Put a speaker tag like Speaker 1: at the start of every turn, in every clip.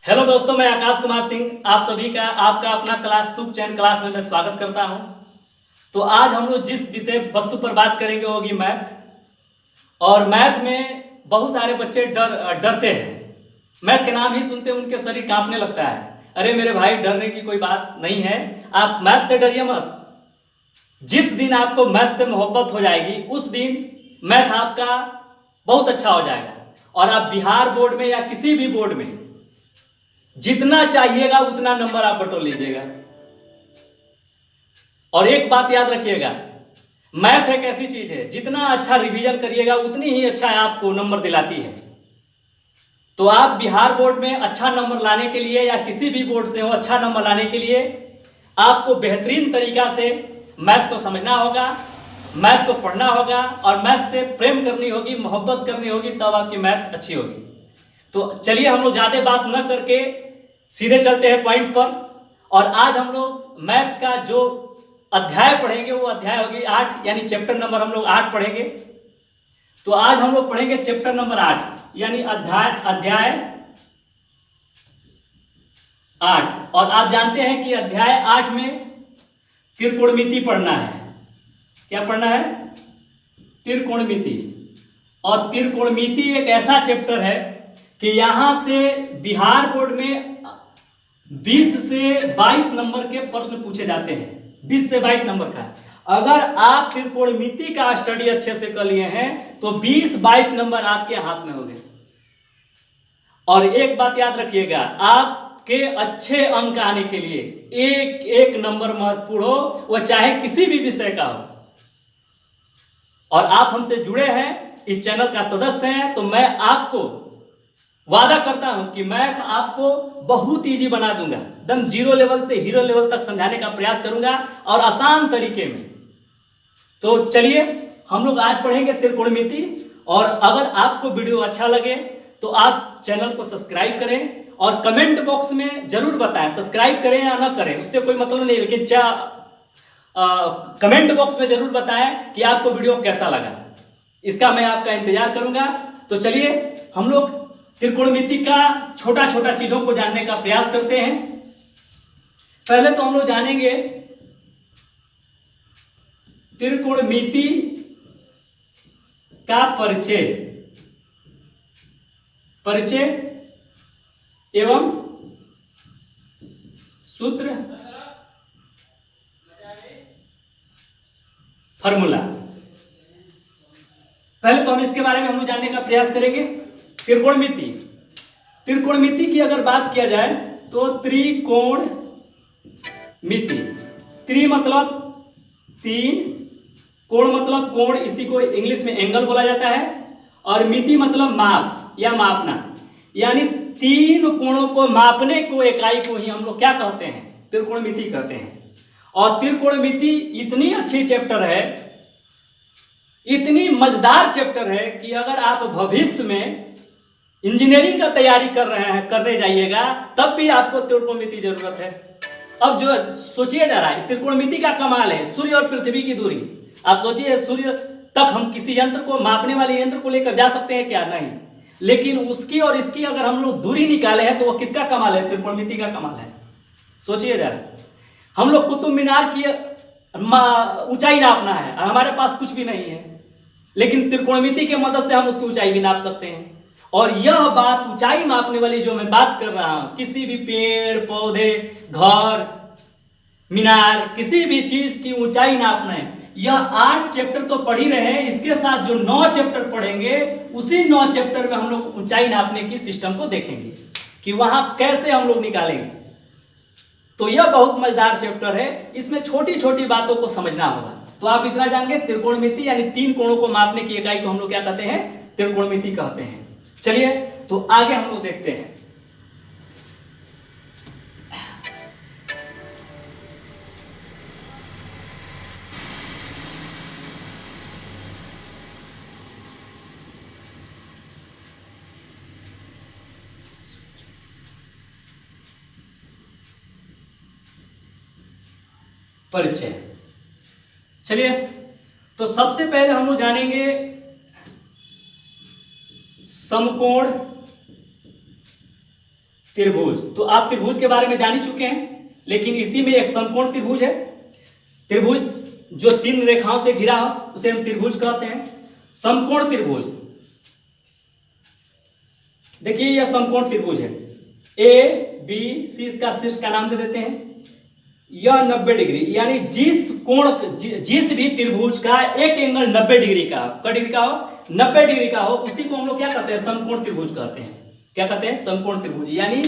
Speaker 1: Hello दोस्तों, मैं आकाश कुमार सिंह आप सभी का आपका अपना क्लास सुख चैन क्लास में मैं स्वागत करता हूं। तो आज हम लोग जिस विषय वस्तु पर बात करेंगे वो होगी मैथ। और मैथ में बहुत सारे बच्चे डरते हैं। मैथ के नाम ही सुनते हैं उनके शरीर कांपने लगता है। अरे मेरे भाई, डरने की कोई बात नहीं है। आप मैथ से डरिए मत। जिस दिन आपको मैथ से मोहब्बत हो जाएगी उस दिन मैथ आपका बहुत अच्छा हो जाएगा और आप बिहार बोर्ड में या किसी भी बोर्ड में जितना चाहिएगा उतना नंबर आप बटोर लीजिएगा। और एक बात याद रखिएगा, मैथ एक ऐसी चीज है जितना अच्छा रिवीजन करिएगा उतनी ही अच्छा आपको नंबर दिलाती है। तो आप बिहार बोर्ड में अच्छा नंबर लाने के लिए या किसी भी बोर्ड से हो अच्छा नंबर लाने के लिए आपको बेहतरीन तरीका से मैथ को समझना होगा, मैथ को पढ़ना होगा और मैथ से प्रेम करनी होगी, मोहब्बत करनी होगी, तब आपकी मैथ अच्छी होगी। तो चलिए हम लोग ज़्यादा बात न करके सीधे चलते हैं पॉइंट पर। और आज हम लोग मैथ का जो अध्याय पढ़ेंगे वो अध्याय होगी 8, यानी चैप्टर नंबर हम लोग 8 पढ़ेंगे। तो आज हम लोग पढ़ेंगे चैप्टर नंबर 8 यानी अध्याय 8। और आप जानते हैं कि अध्याय 8 में त्रिकोणमिति पढ़ना है। क्या पढ़ना है? त्रिकोणमिति। और त्रिकोणमिति एक ऐसा चैप्टर है कि यहां से बिहार बोर्ड में 20 से 22 नंबर के प्रश्न पूछे जाते हैं। 20 से 22 नंबर का। अगर आप त्रिकोणमिति का स्टडी अच्छे से कर लिए हैं तो 20-22 नंबर आपके हाथ में होंगे। और एक बात याद रखिएगा, आपके अच्छे अंक आने के लिए एक एक नंबर महत्वपूर्ण हो, वह चाहे किसी भी विषय का हो। और आप हमसे जुड़े हैं, इस चैनल का सदस्य हैं, तो मैं आपको वादा करता हूं कि मैथ आपको बहुत इजी बना दूंगा। एकदम जीरो लेवल से हीरो लेवल तक समझाने का प्रयास करूंगा और आसान तरीके में। तो चलिए हम लोग आज पढ़ेंगे त्रिकोणमिति। और अगर आपको वीडियो अच्छा लगे तो आप चैनल को सब्सक्राइब करें और कमेंट बॉक्स में जरूर बताएं, सब्सक्राइब करें या ना करें उससे कोई मतलब नहीं, लेकिन कमेंट बॉक्स में जरूर बताएं कि आपको वीडियो कैसा लगा। इसका मैं आपका इंतजार करूंगा। तो चलिए हम लोग त्रिकोणमिति का छोटा छोटा चीजों को जानने का प्रयास करते हैं। पहले तो हम लोग जानेंगे त्रिकोणमिति का परिचय एवं सूत्र फॉर्मूला। पहले तो हम इसके बारे में हम लोग जानने का प्रयास करेंगे। त्रिकोणमिति की अगर बात किया जाए तो त्रिकोणमिति, त्रि मतलब 3, कोण मतलब कोण, इसी को इंग्लिश में एंगल बोला जाता है, और मिति मतलब माप या मापना, यानी 3 कोणों को मापने को इकाई को ही हम लोग क्या कहते हैं? त्रिकोणमिति कहते हैं। और त्रिकोणमिति इतनी अच्छी चैप्टर है, इतनी मजेदार चैप्टर है कि अगर आप भविष्य में इंजीनियरिंग का तैयारी कर रहे हैं, करने जाइएगा, तब भी आपको त्रिकोणमिति जरूरत है। अब जो सोचिए जा रहा है, त्रिकोणमिति का कमाल है सूर्य और पृथ्वी की दूरी। आप सोचिए, सूर्य तक हम किसी यंत्र को, मापने वाले यंत्र को लेकर जा सकते हैं क्या? नहीं। लेकिन उसकी और इसकी अगर हम लोग दूरी निकाले हैं तो वह किसका कमाल है? त्रिकोणमिति का कमाल है। सोचिए जरा, हम लोग कुतुब मीनार की ऊंचाई नापना है और हमारे पास कुछ भी नहीं है, लेकिन त्रिकोणमिति की मदद से हम उसकी ऊंचाई भी नाप सकते हैं। और यह बात ऊंचाई मापने वाली जो मैं बात कर रहा हूं, किसी भी पेड़ पौधे, घर, मीनार, किसी भी चीज की ऊंचाई नापना है, यह 8 चैप्टर तो पढ़ ही रहे हैं। इसके साथ जो 9 चैप्टर पढ़ेंगे, उसी 9 चैप्टर में हम लोग ऊंचाई नापने की सिस्टम को देखेंगे कि वहां कैसे हम लोग निकालेंगे। तो यह बहुत मजेदार चैप्टर है, इसमें छोटी छोटी बातों को समझना होगा। तो आप इतना जानेंगे, त्रिकोणमिति यानी 3 कोणों को मापने की इकाई को हम लोग क्या कहते हैं? त्रिकोणमिति कहते हैं। चलिए तो आगे हम लोग देखते हैं। परिचय। चलिए तो सबसे पहले हम लोग जानेंगे समकोण त्रिभुज, तो आप त्रिभुज के बारे में जान ही चुके हैं, लेकिन इसी में एक समकोण त्रिभुज है। त्रिभुज जो 3 रेखाओं से घिरा हो उसे हम त्रिभुज कहते हैं। समकोण त्रिभुज, देखिए यह समकोण त्रिभुज है, ए बी सी इसका शीर्ष का नाम दे देते हैं। यह 90 डिग्री, यानी जिस भी त्रिभुज का एक एंगल 90 डिग्री का हो, डिग्री का हो 90 डिग्री का हो, उसी को हम लोग क्या कहते हैं, समकोण त्रिभुज कहते हैं। क्या कहते हैं, समकोण त्रिभुज। यानी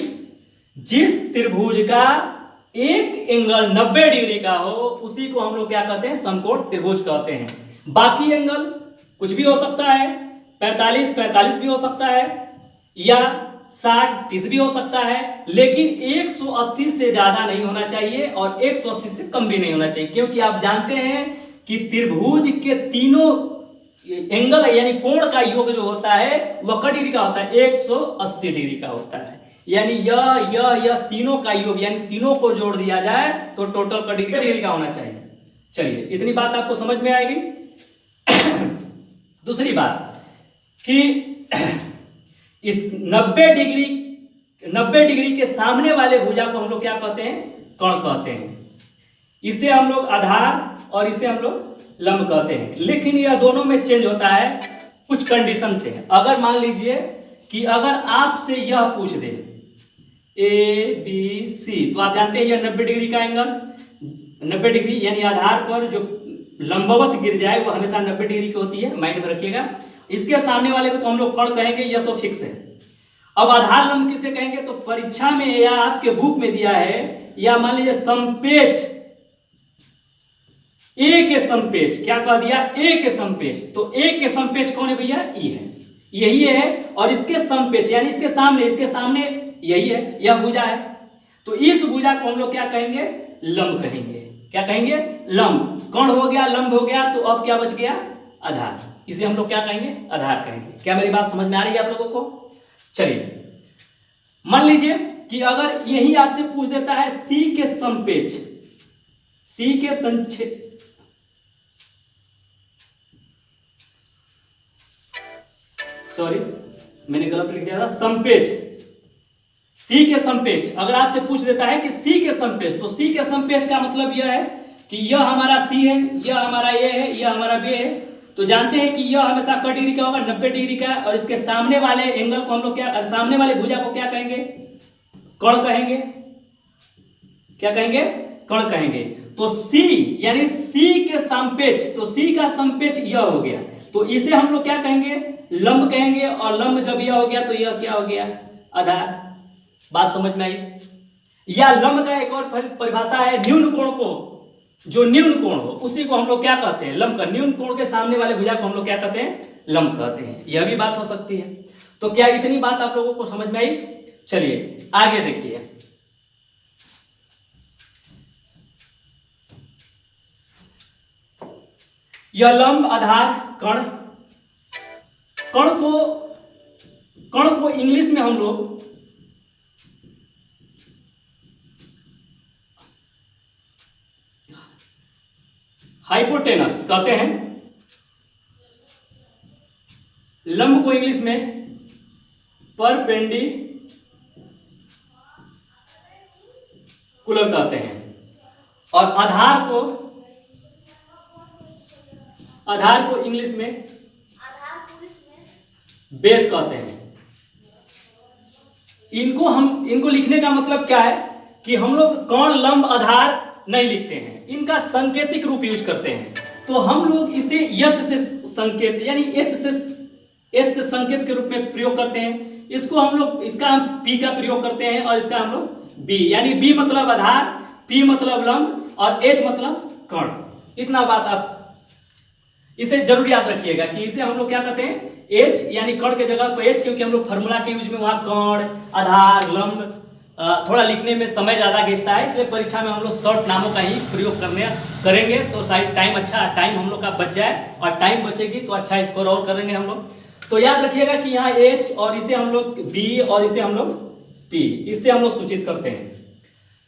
Speaker 1: जिस त्रिभुज का एक एंगल 90 डिग्री का हो उसी को हम लोग क्या कहते हैं, समकोण त्रिभुज कहते हैं। बाकी एंगल कुछ भी हो सकता है, 45 भी हो सकता है, या 60-30 भी हो सकता है, लेकिन 180 से ज्यादा नहीं होना चाहिए और 180 से कम भी नहीं होना चाहिए, क्योंकि आप जानते हैं कि त्रिभुज के तीनों एंगल यानी कोण का योग जो होता है वह क डिग्री का होता है, 180 डिग्री का होता है। यानी यह तीनों का योग, यानी तीनों को जोड़ दिया जाए तो टोटल क डिग्री का होना चाहिए। चलिए, इतनी बात आपको समझ में आएगी। दूसरी बात कि इस 90 डिग्री के सामने वाले भुजा को हम लोग क्या कहते हैं, कर्ण कहते हैं। इसे हम लोग आधार और इसे हम लोग लंब कहते हैं। लेकिन यह दोनों में चेंज होता है कुछ कंडीशन से। अगर मान लीजिए कि अगर आपसे यह पूछ दे ए बी सी, तो आप जानते हैं यह 90 डिग्री का एंगल, 90 डिग्री यानी आधार पर जो लंबवत गिर जाए वो हमेशा 90 डिग्री की होती है, माइंड में रखिएगा। इसके सामने वाले को तो हम लोग कर्ण कहेंगे, यह तो फिक्स है। अब आधार लंब किसे कहेंगे, तो परीक्षा में या आपके बुक में दिया है, या मान लीजिए समपेच, ए के समपेच, क्या कह दिया, ए के समपेच। तो ए के समपेच कौन है भैया, ई है, यही है। और इसके समपेच यानी इसके सामने यही है, यह भुजा है। तो इस भुजा को हम लोग क्या कहेंगे, लंब कहेंगे। क्या कहेंगे, लंब। कर्ण हो गया, लंब हो गया, तो अब क्या बच गया, आधार। इसे हम लोग क्या कहेंगे, आधार कहेंगे। क्या मेरी बात समझ में आ रही है आप लोगों को। चलिए, मान लीजिए कि अगर यही आपसे पूछ देता है सी के समपेच, सी के संक्षेप, सॉरी मैंने गलत लिख दिया था, समपेच, सी के समपेच। अगर आपसे पूछ देता है कि सी के समपेच, तो सी के समपेच का मतलब यह है कि यह हमारा सी है, यह हमारा ए है, यह हमारा बी है। तो जानते हैं कि यह हमेशा क डिग्री का होगा, 90 डिग्री का। और इसके सामने वाले एंगल को हम लोग क्या, सामने वाले भुजा को क्या कहेंगे, कर्ण कहेंगे। क्या कहेंगे, कर्ण कहेंगे। तो सी यानी सी के समपेच, तो सी का समपेच यह हो गया, तो इसे हम लोग क्या कहेंगे, लंब कहेंगे। और लंब जब यह हो गया तो यह क्या हो गया, आधार। बात समझ में आई। या लंब का एक और परिभाषा है, न्यून कोण को, जो न्यून कोण हो उसी को हम लोग क्या कहते हैं, लंब का। न्यून कोण के सामने वाले भुजा को हम लोग क्या कहते हैं, लंब कहते हैं। यह भी बात हो सकती है। तो क्या इतनी बात आप लोगों को समझ में आई। चलिए आगे देखिए, यह लंब, आधार, कर्ण। कर्ण को इंग्लिश में हम लोग हाइपोटेनस कहते हैं, लंब को इंग्लिश में परपेंडिकुलर कहते हैं, और आधार को इंग्लिश में बेस कहते हैं। इनको लिखने का मतलब क्या है कि हम लोग कर्ण, लंब, आधार नहीं लिखते हैं, इनका संकेतिक रूप यूज करते हैं। तो हम लोग इसे यच से संकेत यानी एच से संकेत के रूप में प्रयोग करते हैं। इसको हम लोग, इसका हम पी का प्रयोग करते हैं, और इसका हम लोग बी, यानी बी मतलब आधार, पी मतलब लंब, और एच मतलब कर्ण। इतना बात आप इसे जरूर याद रखिएगा कि इसे हम लोग क्या कहते हैं, एच यानी कर्ण के जगह पर एच, क्योंकि हम लोग फार्मूला के यूज में वहां कर्ण, आधार, लंब थोड़ा लिखने में समय ज़्यादा खींचता है, इसलिए परीक्षा में हम लोग शॉर्ट नामों का ही प्रयोग करेंगे तो शायद टाइम हम लोग का बच जाए, और टाइम बचेगी तो अच्छा स्कोर और करेंगे हम लोग। तो याद रखिएगा कि यहाँ एच, और इसे हम लोग बी, और इसे हम लोग पी, इससे हम लोग सूचित करते हैं।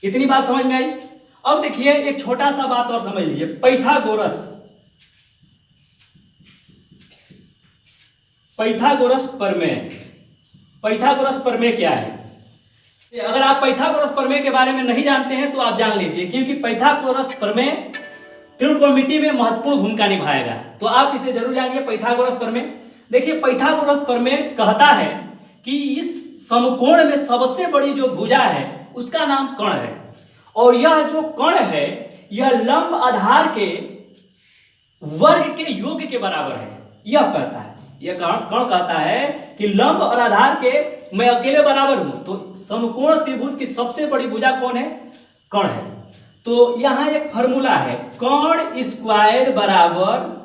Speaker 1: इतनी बात समझ में आई। अब देखिए एक छोटा सा बात और समझ लीजिए, पाइथागोरस प्रमेय क्या है। अगर आप पाइथागोरस प्रमेय के बारे में नहीं जानते हैं तो आप जान लीजिए, क्योंकि पाइथागोरस प्रमेय त्रिकोणमिति में महत्वपूर्ण भूमिका निभाएगा। तो आप इसे जरूर जानिए, पाइथागोरस प्रमेय। देखिए, पाइथागोरस प्रमेय कहता है कि इस समकोण में सबसे बड़ी जो भुजा है उसका नाम कर्ण है, और यह जो कर्ण है यह लंब आधार के वर्ग के योग के बराबर है। यह कहता है, यह कर्ण कहता है कि लंब और आधार के मैं अकेले बराबर हूं, तो समकोण त्रिभुज की सबसे बड़ी भुजा कौन है? कर्ण है। तो यहां एक फॉर्मूला है, कर्ण स्क्वायर बराबर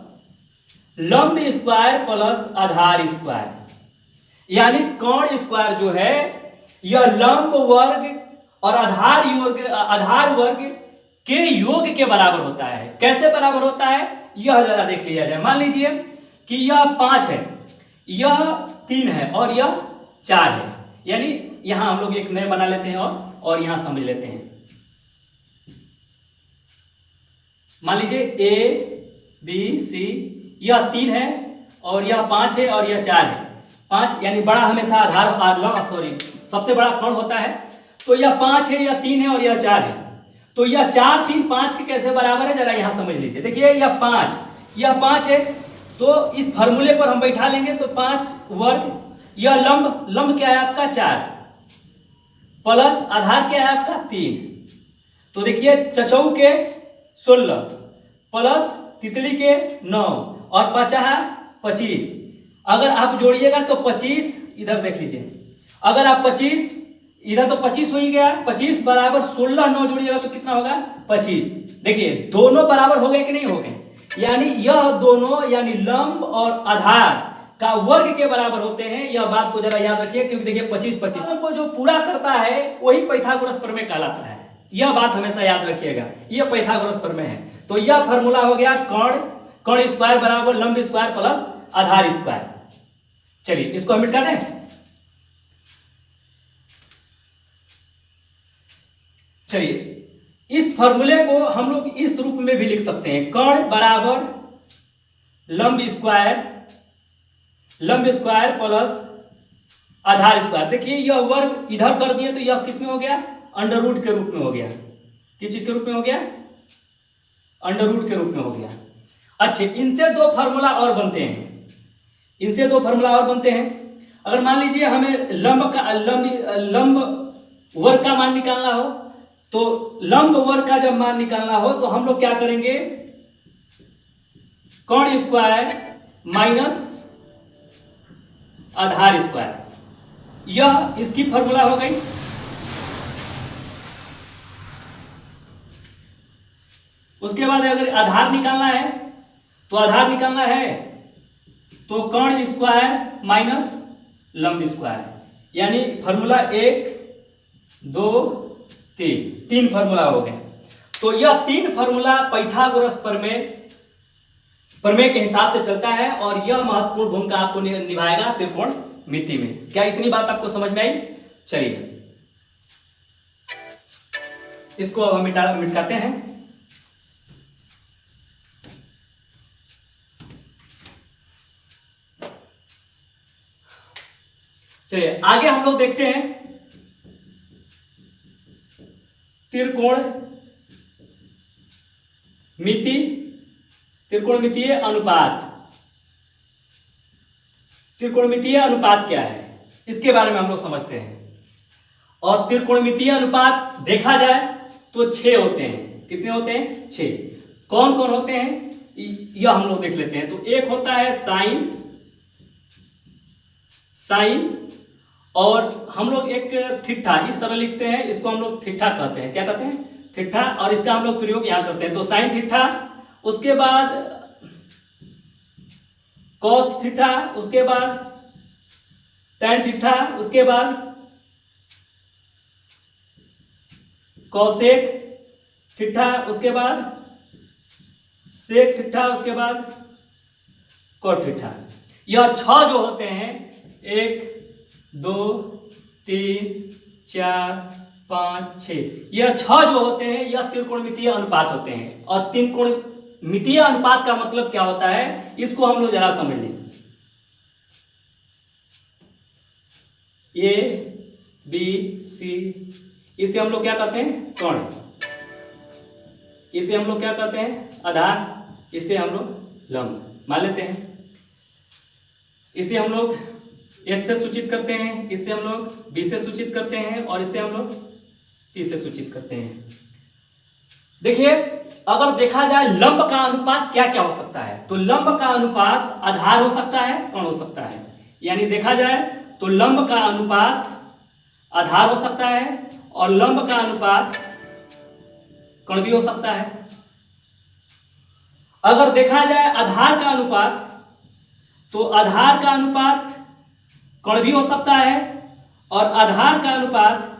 Speaker 1: लंब स्क्वायर प्लस आधार स्क्वायर, यानी कर्ण स्क्वायर जो है यह लंब वर्ग और आधार वर्ग के योग के बराबर होता है। कैसे बराबर होता है यह जरा देख लिया जाए। मान लीजिए कि यह 5 है, यह 3 है और यह 4 है, यानी यहां हम लोग एक नए बना लेते हैं और यहां समझ लेते हैं। मान लीजिए A B C, यह 3 है और यह 5 है और यह 4 है। 5 यानी बड़ा हमेशा सबसे बड़ा कर्ण होता है। तो यह 5 है, यह 3 है और यह 4 है। तो यह 4 3 5 के कैसे बराबर है जरा यहां समझ लीजिए। देखिए यह 5 है, तो इस फॉर्मूले पर हम बैठा लेंगे तो 5 वर्ग, यह लंब क्या है आपका 4 प्लस आधार क्या है आपका 3। तो देखिए चचौ के 16 प्लस तितली के 9 और 5 है 25। अगर आप जोड़िएगा तो 25, इधर देख लीजिए, अगर आप 25 इधर तो 25 हो ही गया, 25 बराबर 16, 9 जोड़िएगा तो कितना होगा 25। देखिए दोनों बराबर हो गए कि नहीं हो गए, यानी यह दोनों यानी लंब और आधार का वर्ग के बराबर होते हैं। यह बात को जरा याद रखिए, क्योंकि देखिए 25 को जो पूरा करता है वही पाइथागोरस प्रमेय कहलाता है। यह बात हमेशा याद रखिएगा, यह पाइथागोरस प्रमेय है। तो यह फॉर्मूला हो गया कर्ण स्क्वायर बराबर लंब स्क्वायर प्लस आधार स्क्वायर। चलिए इसको हम मिटा दें। चलिए इस फॉर्मूले को हम लोग इस रूप में भी लिख सकते हैं, कर्ण बराबर लंब स्क्वायर प्लस आधार स्क्वायर। देखिए यह वर्ग इधर कर दिए तो यह किस में हो गया? अंडर रूट के रूप में हो गया। किस चीज के रूप में हो गया? अंडर रूट के रूप में हो गया। अच्छे, इनसे दो फार्मूला और बनते हैं। अगर मान लीजिए हमें लंब वर्ग का मान निकालना हो, तो लंब वर्ग का जब मान निकालना हो तो हम लोग क्या करेंगे? कर्ण स्क्वायर माइनस आधार स्क्वायर, यह इसकी फॉर्मूला हो गई। उसके बाद अगर आधार निकालना है तो कर्ण स्क्वायर माइनस लंब स्क्वायर, यानी फॉर्मूला 1 2 3 फॉर्मूला हो गए। तो यह 3 फॉर्मूला पाइथागोरस प्रमेय के हिसाब से चलता है, और यह महत्वपूर्ण भूमिका आपको निभाएगा त्रिकोणमिति में। क्या इतनी बात आपको समझ में आई? चलिए इसको अब हम मिटाते हैं। चलिए आगे हम लोग देखते हैं त्रिकोणमितीय अनुपात। त्रिकोणमितीय अनुपात क्या है इसके बारे में हम लोग समझते हैं। और त्रिकोणमितीय अनुपात देखा जाए तो 6 होते हैं। कितने होते हैं? 6। कौन कौन होते हैं यह हम लोग देख लेते हैं। तो एक होता है साइन, और हम लोग एक थीटा इस तरह लिखते हैं, इसको हम लोग थीटा कहते हैं। क्या कहते हैं? थीटा। और इसका हम लोग प्रयोग यहां करते हैं। तो साइन थीटा, उसके बाद कॉस थीटा, उसके बाद टैन थीटा, उसके बाद कॉसेक थीटा, उसके बाद सेक थीटा, उसके बाद कॉट थीटा। यह 6 जो होते हैं, 1 2 3 4 5 6, यह 6 जो होते हैं यह त्रिकोणमितीय अनुपात होते हैं। और त्रिकोणमितीय अनुपात का मतलब क्या होता है इसको हम लोग जरा समझ लें। ये बी सी, इसे हम लोग क्या कहते हैं? कर्ण। इसे हम लोग क्या कहते हैं? आधार। इसे हम लोग लंब मान लेते हैं। इसे हम लोग H से सूचित करते हैं, इसे हम लोग B से सूचित करते हैं और इसे हम लोग P से सूचित करते हैं। देखिए, अगर देखा जाए लंब का अनुपात क्या क्या हो सकता है, तो लंब का अनुपात आधार हो सकता है, कर्ण हो सकता है। यानी देखा जाए तो लंब का अनुपात आधार हो सकता है और लंब का अनुपात कर्ण भी हो सकता है। अगर देखा जाए आधार का अनुपात, तो आधार का अनुपात कर्ण भी हो सकता है और आधार का अनुपात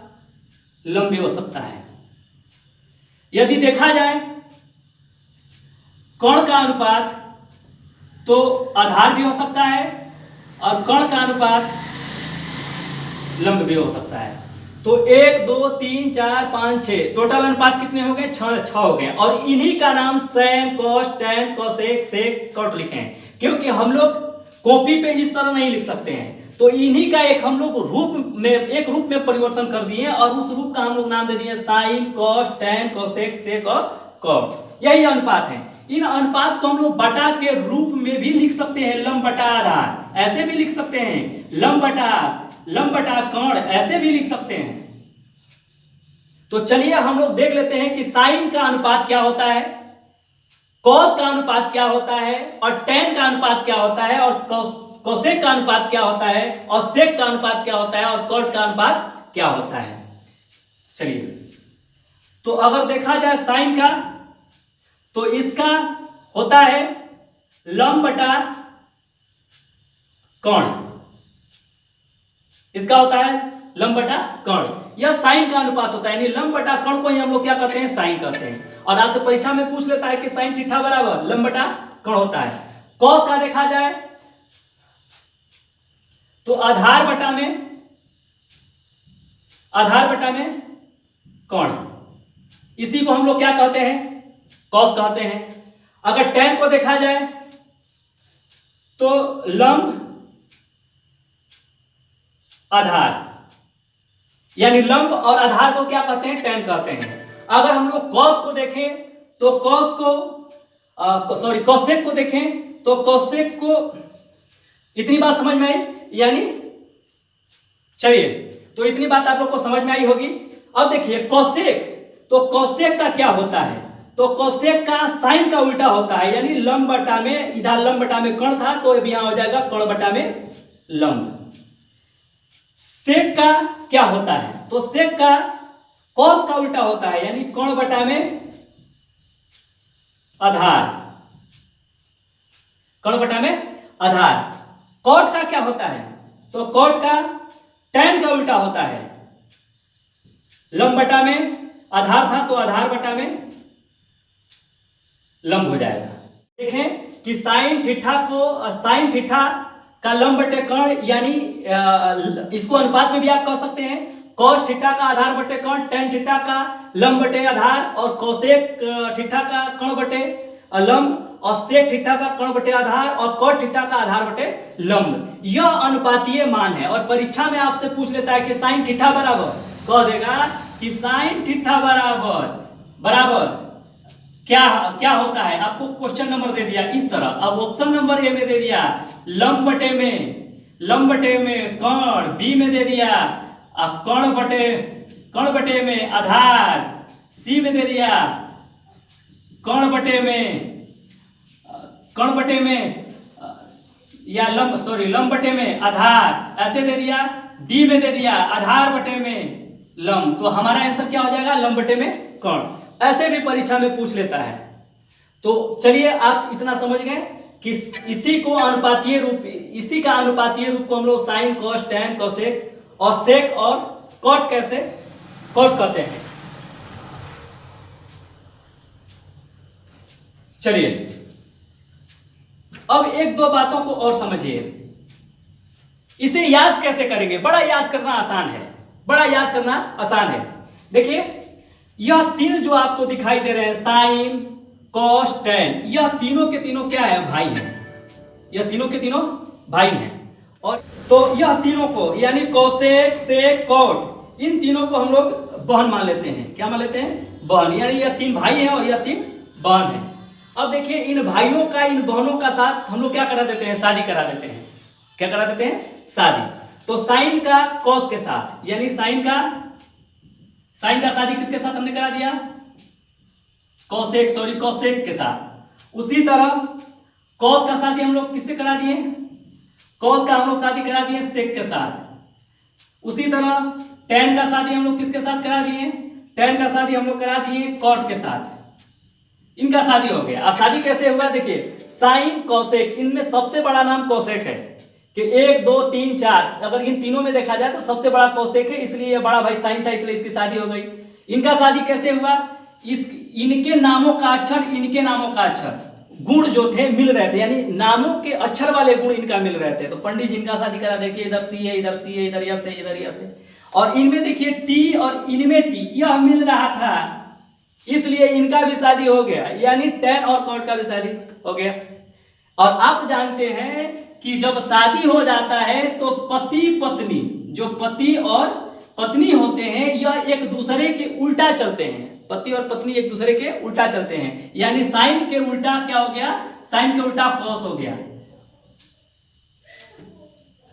Speaker 1: लंब भी हो सकता है। यदि देखा जाए कर्ण का अनुपात, तो आधार भी हो सकता है और कर्ण का अनुपात लंब भी हो सकता है। तो 1 2 3 4 5 6 टोटल अनुपात कितने हो गए? 6 हो गए। और इन्हीं का नाम साइन, कॉस, टैन, कोसेक, सेक, कॉट लिखे हैं, क्योंकि हम लोग कॉपी पे इस तरह नहीं लिख सकते हैं। तो इन्हीं का एक हम लोग एक रूप में परिवर्तन कर दिए और उस रूप का हम लोग नाम दे दिए साइन, कॉस, टैन, कोसेक, सेक और कॉट। यही अनुपात है। इन अनुपात को हम लोग बटा के रूप में भी लिख सकते हैं, लंब बटा आधार, ऐसे भी लिख सकते हैं। लंब बटा कर्ण, ऐसे भी लिख सकते हैं। तो चलिए हम लोग देख लेते हैं कि साइन का अनुपात क्या होता है, कॉस का अनुपात क्या होता है और टैन का अनुपात क्या होता है और कोसेक का अनुपात क्या होता है और सेक का अनुपात क्या होता है और कॉट का अनुपात क्या होता है। चलिए, तो अगर देखा जाए साइन का, तो इसका होता है लंब बटा कर्ण। इसका होता है लंब बटा कर्ण। यह साइन का अनुपात होता है, यानी लंब बटा कर्ण को ही हम लोग क्या कहते हैं? साइन कहते हैं। और आपसे परीक्षा में पूछ लेता है कि साइन थीटा बराबर लंब बटा कर्ण होता है। कॉस का देखा जाए तो आधार बटा में कर्ण, इसी को हम लोग क्या कहते हैं? कॉस कहते हैं। अगर टैन को देखा जाए तो लंब आधार, यानी लंब और आधार को क्या कहते हैं? टैन कहते हैं। अगर हम लोग कॉस को देखें तो कोसेक को देखें तो कोसेक को, इतनी बात समझ में आई? यानी चलिए, तो इतनी बात आप लोग को समझ में आई होगी। अब देखिए कोसेक, तो कोसेक का क्या होता है? तो कोसेक का साइन का उल्टा होता है, यानी लंब बटा में, इधर लंब बटा में कर्ण था तो अब यहां हो जाएगा कर्ण बटा में लंब। सेक का क्या होता है? तो सेक का कॉस का उल्टा होता है, यानी कर्ण बटा में आधार, कर्ण बटा में आधार। कॉट का क्या होता है? तो कॉट का टैन का उल्टा होता है, लंब बटा में आधार था तो आधार बटा में लंब हो जाएगा। देखें कि साइन थीटा का लंब बटे कर्ण, यानी इसको अनुपात में भी आप कह सकते हैं। कॉस थीटा का आधार बटे कर्ण, टैन थीटा का लंब बटे आधार और कोसेक थीटा का कर्ण बटे लंब और सेक थीटा का कर्ण बटे आधार और कॉट थीटा का आधार बटे लंब। यह अनुपातीय मान है और परीक्षा में आपसे पूछ लेता है कि साइन थीटा बराबर, कह देगा कि साइन थीटा बराबर क्या होता है। आपको क्वेश्चन नंबर दे दिया इस तरह, अब ऑप्शन नंबर ए में दे दिया लंब बटे में कर्ण, बी में दे दिया अब कर्ण बटे में आधार, सी में दे दिया कर्ण बटे में या लंब बटे में आधार, ऐसे दे दिया। डी में दे दिया आधार बटे में लंब, तो हमारा आंसर क्या हो जाएगा? लंब बटे में कर्ण। ऐसे भी परीक्षा में पूछ लेता है। तो चलिए आप इतना समझ गए कि इसी का अनुपातीय रूप को हम लोग साइन, कॉस, टैन, कोसेक और सेक और कॉट कहते हैं। चलिए अब एक दो बातों को और समझिए। इसे याद कैसे करेंगे? बड़ा याद करना आसान है। देखिए यह तीन जो आपको दिखाई दे रहे हैं साइन, कॉस, टैन, यह तीनों के तीनों क्या है? भाई हैं। यह तीनों के तीनों भाई हैं। और तो यह तीनों को यानी कोसेक, सेक, कॉट, इन तीनों को हम लोग बहन मान लेते हैं। क्या मान लेते हैं? बहन, यानी यह 3 भाई हैं और यह 3 बहन हैं। अब देखिए इन भाइयों का इन बहनों का साथ हम लोग क्या करा देते हैं? शादी करा देते हैं। क्या करा देते हैं? शादी। तो साइन का कॉस के साथ, यानी साइन का शादी किसके साथ हमने करा दिया? कॉसेक के साथ। उसी तरह कॉस का शादी हम लोग किससे करा दिए? कॉस का हम लोग शादी करा दिए सेक के साथ। उसी तरह टेन का शादी हम लोग किसके साथ करा दिए? टेन का शादी हम लोग करा दिए कॉट के साथ। इनका शादी हो गया। अब शादी कैसे हुआ? देखिए साइन कॉसेक, इनमें सबसे बड़ा नाम कॉसेक है कि 1 2 3 4, अगर इन तीनों में देखा जाए तो सबसे बड़ा कॉसेक है, इसलिए ये बड़ा भाई साइन था, इसलिए इसकी शादी हो गई। इनका शादी कैसे हुआ? इनके नामों का अक्षर, इनके नामों का अक्षर, गुण जो थे मिल रहे थे, यानी नामों के अक्षर वाले गुण इनका मिल रहे थे। तो पंडित जी इनका शादी करा, देखिए इधर सी है, इधर सी है, इधर यस है, इधर यस है, और इनमें देखिए टी और इनमें टी, यह मिल रहा था, इसलिए इनका भी शादी हो गया, यानी टेन और कॉट का भी शादी हो गया। और आप जानते हैं कि जब शादी हो जाता है तो पति पत्नी, जो पति और पत्नी होते हैं, यह एक दूसरे के उल्टा चलते हैं। पति और पत्नी एक दूसरे के उल्टा चलते हैं, यानी साइन के उल्टा क्या हो गया? साइन के उल्टा कॉस हो गया।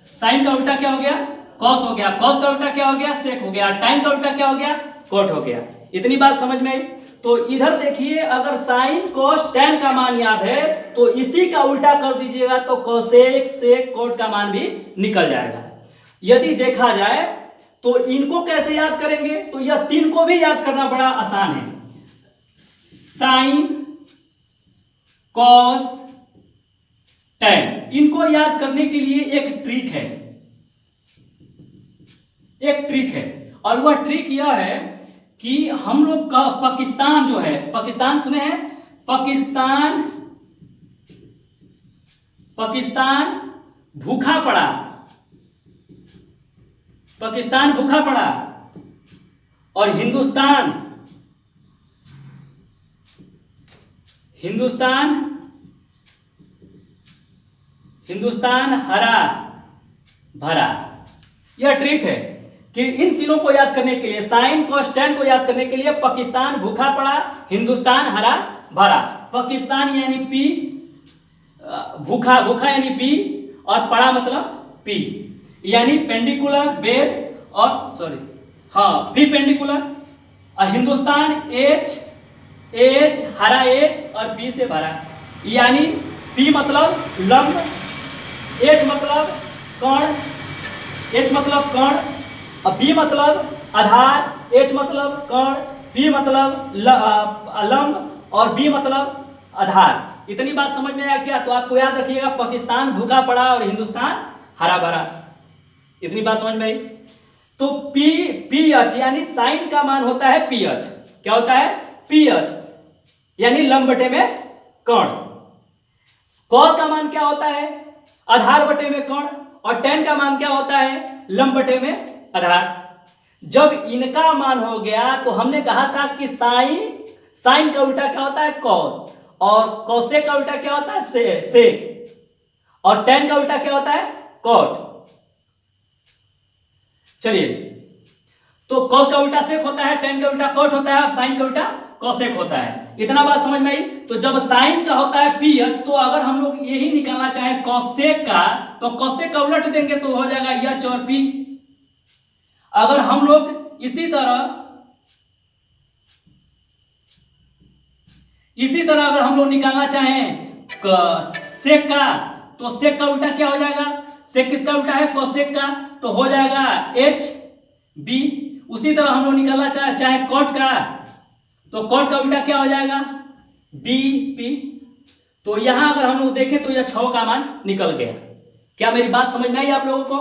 Speaker 1: साइन का उल्टा क्या हो गया? कॉस हो गया। कॉस का उल्टा क्या हो गया? सेक हो गया। टाइन का उल्टा क्या हो गया? कॉट हो गया। इतनी बात समझ में आई? तो इधर देखिए, अगर साइन कॉस टेन का मान याद है तो इसी का उल्टा कर दीजिएगा तो कोसेक सेक कॉट का मान भी निकल जाएगा। यदि देखा जाए तो इनको कैसे याद करेंगे? तो यह 3 को भी याद करना बड़ा आसान है। साइन कॉस टेन, इनको याद करने के लिए एक ट्रिक है, और वह ट्रिक यह है कि हम लोग का पाकिस्तान जो है, पाकिस्तान सुने हैं? पाकिस्तान भूखा पड़ा, पाकिस्तान भूखा पड़ा, और हिंदुस्तान हरा भरा। यह ट्रिक है कि इन तीनों को याद करने के लिए, साइन कॉस टेन को याद करने के लिए, पाकिस्तान भूखा पड़ा, हिंदुस्तान हरा भरा। पाकिस्तान यानी पी, भूखा यानी बी, और पड़ा मतलब पी, यानी पेंडिकुलर बेस और पी पेंडिकुलर, और हिंदुस्तान एच हरा एच और बी से भरा, यानी पी मतलब लंब, एच मतलब कर्ण, और बी मतलब आधार, एच मतलब कर्ण, पी मतलब लंब और बी मतलब आधार। इतनी बात समझ में आया क्या? तो आपको याद रखिएगा, पाकिस्तान भूखा पड़ा और हिंदुस्तान हरा भरा। इतनी बात समझ में आई? तो पी एच यानी साइन का मान होता है पी एच। क्या होता है? पी एच, यानी लंब बटे में कर्ण। कॉस का मान क्या होता है? आधार बटे में कर्ण। और टेन का मान क्या होता है? लंब बटे में आधार। जब इनका मान हो गया तो हमने कहा था कि साइन का उल्टा क्या होता है? कॉस, और कॉसेक का उल्टा क्या होता है? सेक, और टेन का उल्टा क्या होता है? कॉट। चलिए, तो कॉस का उल्टा सेक होता है, टेन का उल्टा कॉट होता है, और साइन का उल्टा कॉसेक होता है। इतना बात समझ में आई? तो जब साइन का होता है पी एच, तो अगर हम लोग यही निकालना चाहें कॉसेक का, तो कॉसेक का उलट देंगे तो हो जाएगा एच और पी। अगर हम लोग इसी तरह अगर हम लोग निकालना चाहें सेक का, तो सेक का उल्टा क्या हो जाएगा? सेक किसका उल्टा है? कॉसेक का, तो हो जाएगा एच बी। उसी तरह हम लोग निकालना चाहे कॉट का, तो कॉट का उल्टा क्या हो जाएगा? B P. तो यहां अगर हम लोग देखें तो यह 6 का मान निकल गया। क्या मेरी बात समझ में आई आप लोगों को?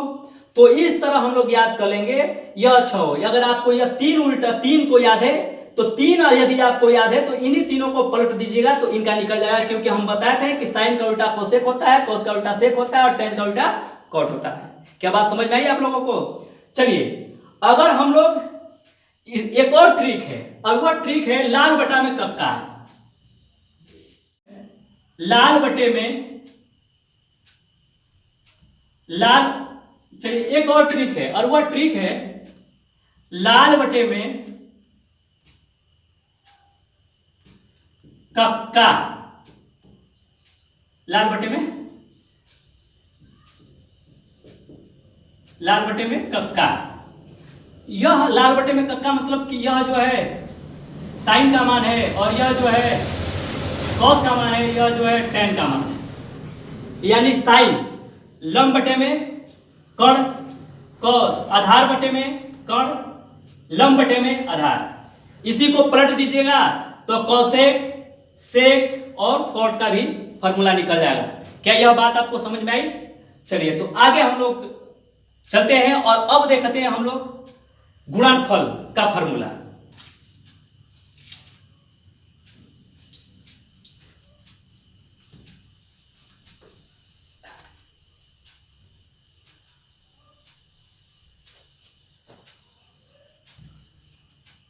Speaker 1: तो इस तरह हम लोग याद कर लेंगे यह 6। अगर आपको यह 3 को याद है तो 3 यदि आपको याद है तो इन्हीं तीनों को पलट दीजिएगा तो इनका निकल जाएगा, क्योंकि हम बताए थे कि साइन का उल्टा कोसेक होता है, कोस का उल्टा सेक होता है, और टेन का उल्टा कॉट होता है। क्या बात समझ में आई आप लोगों को? चलिए, अगर हम लोग एक और ट्रिक है, और वह ट्रिक है लाल बटा में कब का। लाल बटे में लाल, चलिए एक और ट्रिक है, और वह ट्रिक है लाल बटे में कक्का, लाल बटे में कक्का। यह लाल बटे में कक्का मतलब कि यह जो है साइन का मान है और यह जो है कॉस का मान है, यह जो है टेन का मान है। यानी साइन लंब बटे में कर्ण, कॉस आधार बटे में कर्ण, लंब बटे में आधार। इसी को पलट दीजिएगा तो कॉसेक, सेक और कॉट का भी फॉर्मूला निकल जाएगा। क्या यह बात आपको समझ में आई? चलिए तो आगे हम लोग चलते हैं और अब देखते हैं हम लोग गुणनफल का फॉर्मूला।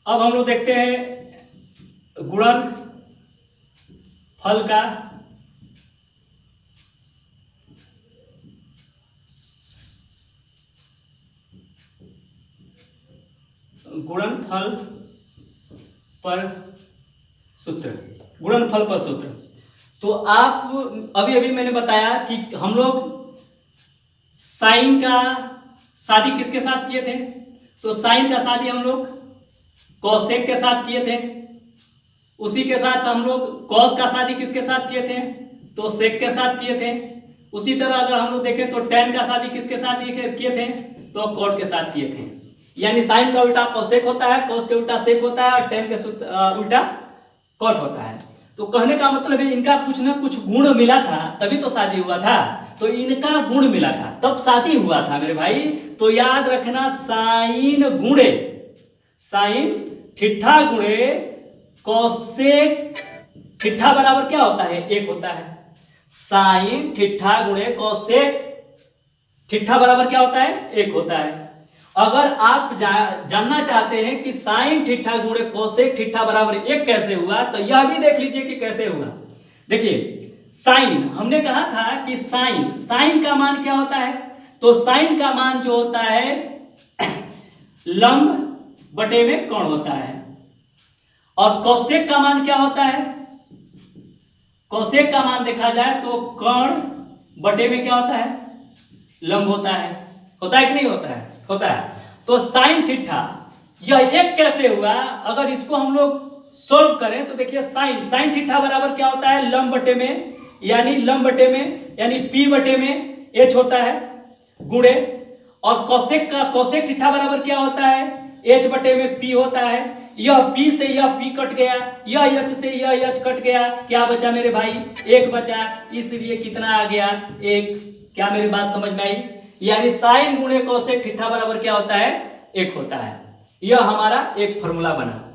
Speaker 1: अब हम लोग देखते हैं गुणनफल का गुणनफल पर सूत्र। गुणनफल पर सूत्र तो आप अभी अभी मैंने बताया कि हम लोग साइन का शादी किसके साथ किए थे? तो साइन का शादी हम लोग कॉसेक के साथ किए थे। उसी के साथ हम लोग कॉस का शादी किसके साथ किए थे? तो सेक के साथ किए थे। उसी तरह अगर हम लोग देखें तो टेन का शादी किसके साथ किए थे? तो कॉट के साथ किए थे। यानी साइन का उल्टा कॉसेक होता है, कॉस के उल्टा सेक होता है और टेन के उल्टा कॉट होता है। तो कहने का मतलब है इनका कुछ ना कुछ गुण मिला था तभी तो शादी हुआ था। तो इनका गुण मिला था तब शादी हुआ था मेरे भाई। तो याद रखना साइन गुणे साइन ठिठा गुणे कॉसेक ठिठा बराबर क्या होता है? एक होता है। साइन ठिठा गुणे कॉसेक ठिठा बराबर क्या होता है? एक होता है। अगर आप जानना चाहते हैं कि साइन ठिठा गुणे कोसेक ठिठा बराबर एक कैसे हुआ तो यह भी देख लीजिए कि कैसे हुआ। देखिए साइन हमने कहा था कि साइन का मान क्या होता है? तो साइन का मान जो होता है लंब बटे में कोण होता है। और कोसेक का मान क्या होता है? कोसेक का मान देखा जाए तो कोण बटे में क्या होता है? लंब होता है। होता है कि नहीं होता है? होता है। तो साइन थीटा यह एक कैसे हुआ? अगर इसको हम लोग सोल्व करें तो देखिए साइन थीटा बराबर क्या होता है? लंब बटे में यानी पी बटे में एच होता है गुणे, और कोसेक थीटा बराबर क्या होता है? एच बटे में पी होता है। यह पी से यह पी कट गया, यह एच से यह एच कट गया, क्या बचा मेरे भाई? एक बचा। इसलिए कितना आ गया? एक। क्या मेरी बात समझ में आई? यानी साइन गुणे कोसेक थीटा बराबर क्या होता है? एक होता है। यह हमारा एक फॉर्मूला बना।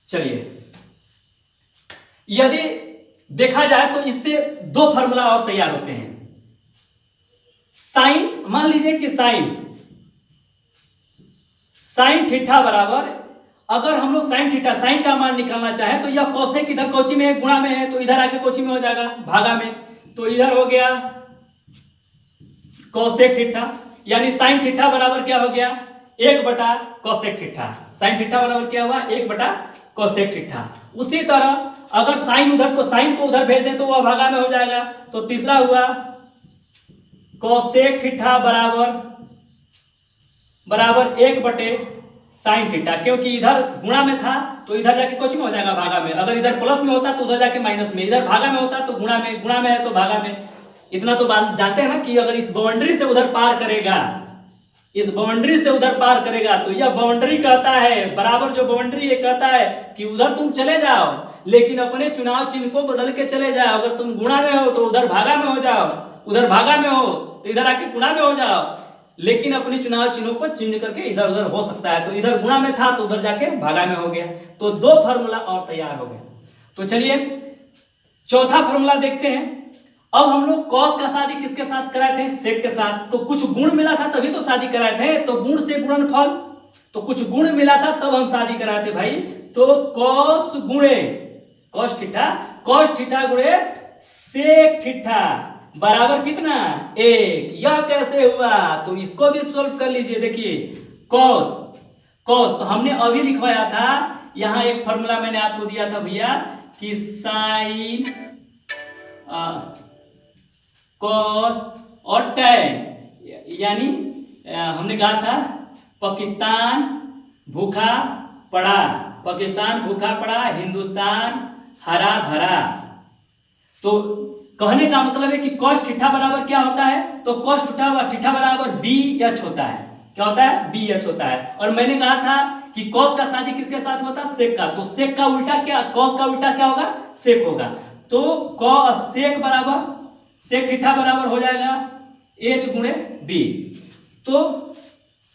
Speaker 1: चलिए यदि देखा जाए तो इससे दो फॉर्मूला और तैयार होते हैं। साइन मान लीजिए कि साइन थीटा बराबर, अगर हम लोग साइन का मान निकालना चाहे तो यह कोसेक इधर कोची में है, गुणा में है, तो इधर आके कोची में हो जाएगा, भागा में। तो इधर हो गया कोसेक थीटा, यानी साइन थीटा बराबर क्या हो गया? 1 बटा कोसेक थीटा। साइन थीटा बराबर क्या हुआ? 1 बटा कोसेक थीटा। उसी तरह अगर साइन को उधर भेज दें तो वह भागा में हो जाएगा। तो तीसरा हुआ कोसेक थीटा बराबर 1 बटे साइन थीटा, क्योंकि इधर गुणा में था तो इधर जाके कुछ में हो जाएगा, भागा में। अगर इधर प्लस में होता तो उधर जाके माइनस में, इधर भागा में होता तो गुणा में है तो भागा में। इतना तो बात जानते हैं ना कि अगर इस बाउंड्री से उधर पार करेगा तो यह बाउंड्री कहता है, बराबर जो बाउंड्री ये कहता है कि उधर तुम चले जाओ लेकिन अपने चुनाव चिन्ह को बदल के चले जाओ। अगर तुम गुणा में हो तो उधर भागा में हो जाओ, उधर भागा में हो तो इधर आके गुणा में हो जाओ, लेकिन अपने चुनाव चिन्हों पर चिन्ह करके इधर उधर हो सकता है। तो इधर गुणा में था तो उधर जाके भागा में हो गया। तो दो फॉर्मूला और तैयार हो गए। तो चलिए चौथा फॉर्मूला देखते हैं। अब हम लोग कॉस का शादी किसके साथ कराए थे? सेक के साथ। तो कुछ गुण मिला था तभी तो शादी कराए थे। तो गुण से गुणनफल, तो कुछ गुण मिला था तब हम शादी कराए थे भाई। तो कॉस थीटा गुणे सेक थीटा बराबर कितना? 1। यह कैसे हुआ? तो इसको भी सोल्व कर लीजिए। देखिए कॉस, कॉस तो हमने अभी लिखवाया था, यहाँ एक फॉर्मूला मैंने आपको दिया था भैया कि साइन कॉस और टैन, यानी हमने कहा था पाकिस्तान भूखा पड़ा, पाकिस्तान भूखा पड़ा, हिंदुस्तान हरा भरा। तो कहने का मतलब है कि कॉस थीटा बराबर क्या होता है, तो कॉस थीटा बराबर बी एच होता है। क्या होता है, बी एच होता है। और मैंने कहा था कि कॉस का शादी किसके साथ होता है, सेक का, तो सेक का उल्टा क्या, कॉस का उल्टा क्या होगा, सेक होगा। तो कॉस सेक बराबर, सेक थीटा बराबर हो जाएगा एच गुणे बी। तो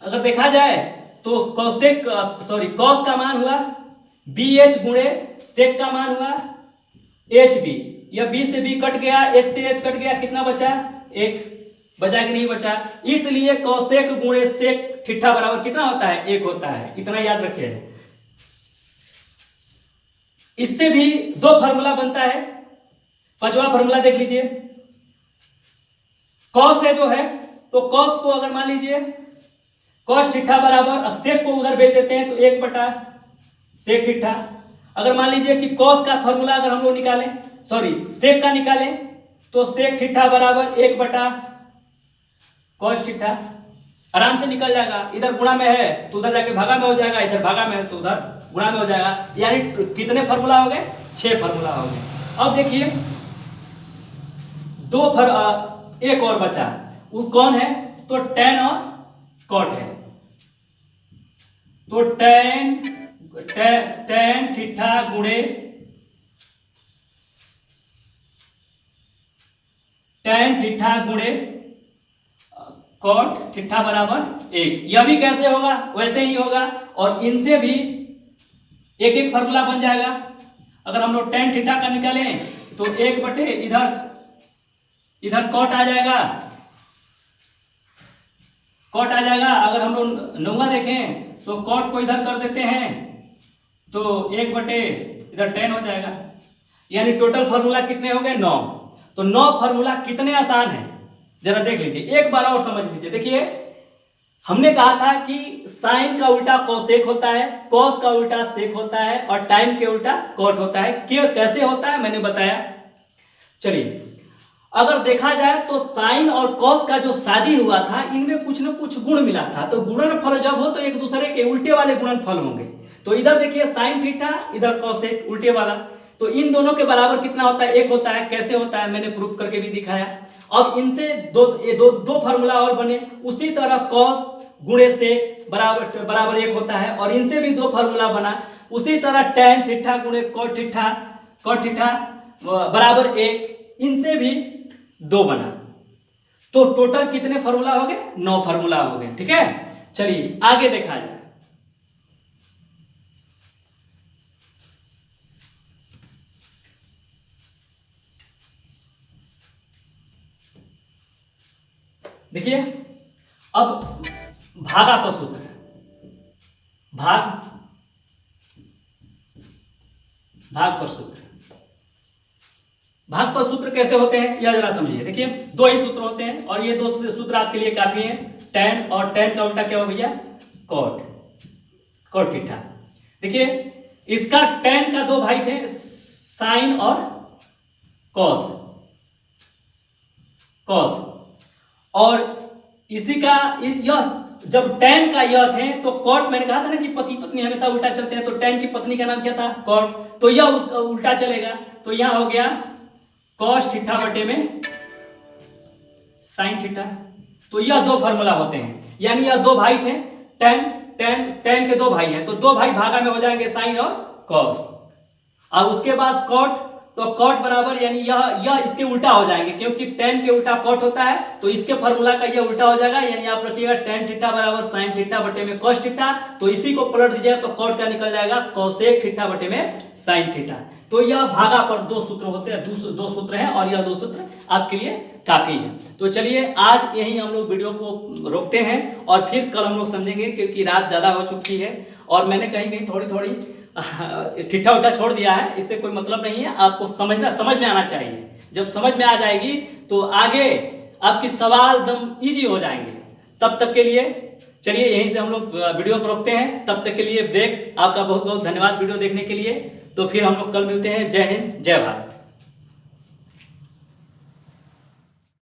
Speaker 1: अगर देखा जाए तो कॉसेक सॉरी कॉस का मान हुआ बी एच गुणे सेक का मान हुआ एच बी। यह बी से बी कट गया, एच से एच कट गया, कितना बचा, एक बचा कि नहीं बचा। इसलिए कॉसेक गुणे सेक थीटा बराबर कितना होता है, एक होता है। इतना याद रखिए। इससे भी दो फार्मूला बनता है। पांचवा फार्मूला देख लीजिए, कॉस है जो है, तो कॉस को अगर मान लीजिए कॉस थीटा बराबर, सेक को उधर भेज देते हैं तो एक बटा सेक थीटा। अगर मान लीजिए कि कॉस का फार्मूला अगर हम लोग निकालें, सॉरी सेक का निकालें, तो सेक थीटा बराबर एक बटा कॉस थीटा, आराम से निकल जाएगा। इधर गुणा में है तो उधर जाके भागा में हो जाएगा, इधर भागा में है तो उधर गुणा में हो जाएगा। यानी कितने फार्मूला हो गए, 6 फार्मूला हो गए। अब देखिए एक और बचा, वो कौन है, तो टैन और कॉट है। तो टैन थीटा गुणे टैन थीटा गुणे कॉट थीटा बराबर 1। यह भी कैसे होगा, वैसे ही होगा। और इनसे भी एक एक फार्मूला बन जाएगा। अगर हम लोग टैन थीटा का निकालें तो 1 बटे इधर कॉट आ जाएगा, कॉट आ जाएगा। अगर हम लोग नौवा देखें तो कॉट को इधर कर देते हैं तो 1 बटे इधर टैन हो जाएगा। यानी टोटल फार्मूला कितने हो गए, 9। तो 9 फार्मूला कितने आसान है, जरा देख लीजिए, एक बार और समझ लीजिए। देखिए हमने कहा था कि साइन का उल्टा कोसेक होता है, कॉस का उल्टा सेक होता है और टाइम के उल्टा कॉट होता है। क्यों, कैसे होता है मैंने बताया। चलिए अगर देखा जाए तो साइन और कॉस का जो शादी हुआ था, इनमें कुछ न कुछ गुण मिला था। तो गुणनफल जब हो तो एक दूसरे के उल्टे वाले गुणनफल होंगे। तो इधर देखिए साइन थीटा, इधर कॉसेक उल्टे वाला, तो इन दोनों के बराबर कितना होता है, 1 होता है। कैसे होता है मैंने प्रूफ करके भी दिखाया। अब इनसे दो फार्मूला और बने। उसी तरह कॉस गुणे सेक बराबर 1 होता है, और इनसे भी 2 फार्मूला बना। उसी तरह टैन थीटा गुणे कॉट थीटा बराबर 1, इनसे भी 2 बना। तो टोटल कितने फार्मूला हो गए, 9 फार्मूला हो गए। ठीक है, चलिए आगे देखा जाए। देखिए अब भागा पर सूत्र, भाग पर सूत्र, भाग पर सूत्र कैसे होते हैं यह जरा समझिए। देखिए 2 ही सूत्र होते हैं और ये 2 सूत्र आपके लिए काफी हैं। टैन, और टैन का उल्टा क्या हो भैया, कॉट थीटा। देखिए इसका टैन का 2 भाई थे, साइन और कॉस, और इसी का यह जब टैन का यह थे तो कॉट, मैंने कहा था ना कि पति पत्नी हमेशा उल्टा चलते हैं। तो टैन की पत्नी का नाम क्या था, कॉट, तो यह उसका उल्टा चलेगा। तो यह हो गया कॉस थीटा बटे में साइन थीटा। तो यह 2 फार्मूला होते हैं, यानी यह 2 भाई थे। टैन के 2 भाई हैं, तो 2 भाई भागा में हो जाएंगे साइन और कॉस। और उसके बाद कॉट, तो कॉट बराबर, यानी यह इसके उल्टा हो जाएंगे, क्योंकि टैन के उल्टा कॉट होता है। तो इसके फार्मूला का यह उल्टा हो जाएगा। यानी आप रखिएगा टैन थीटा बराबर साइन थीटा बटे में कॉस थीटा। तो इसी को पलट दीजिएगा तो कॉट का निकल जाएगा कॉसेक थीटा बटे में साइन थीटा। तो यह भागा पर 2 सूत्र होते हैं, 2 सूत्र हैं, और यह 2 सूत्र आपके लिए काफी है। तो चलिए आज यही हम लोग वीडियो को रोकते हैं, और फिर कल हम लोग समझेंगे, क्योंकि रात ज्यादा हो चुकी है और मैंने कहीं थोड़ी ठिठा उठा छोड़ दिया है। इससे कोई मतलब नहीं है, आपको समझ में आना चाहिए। जब समझ में आ जाएगी तो आगे आपकी सवाल दम इजी हो जाएंगे। तब तक के लिए चलिए यहीं से हम लोग वीडियो को रोकते हैं, तब तक के लिए ब्रेक। आपका बहुत बहुत धन्यवाद वीडियो देखने के लिए। तो फिर हम लोग कल मिलते हैं। जय हिंद, जय भारत।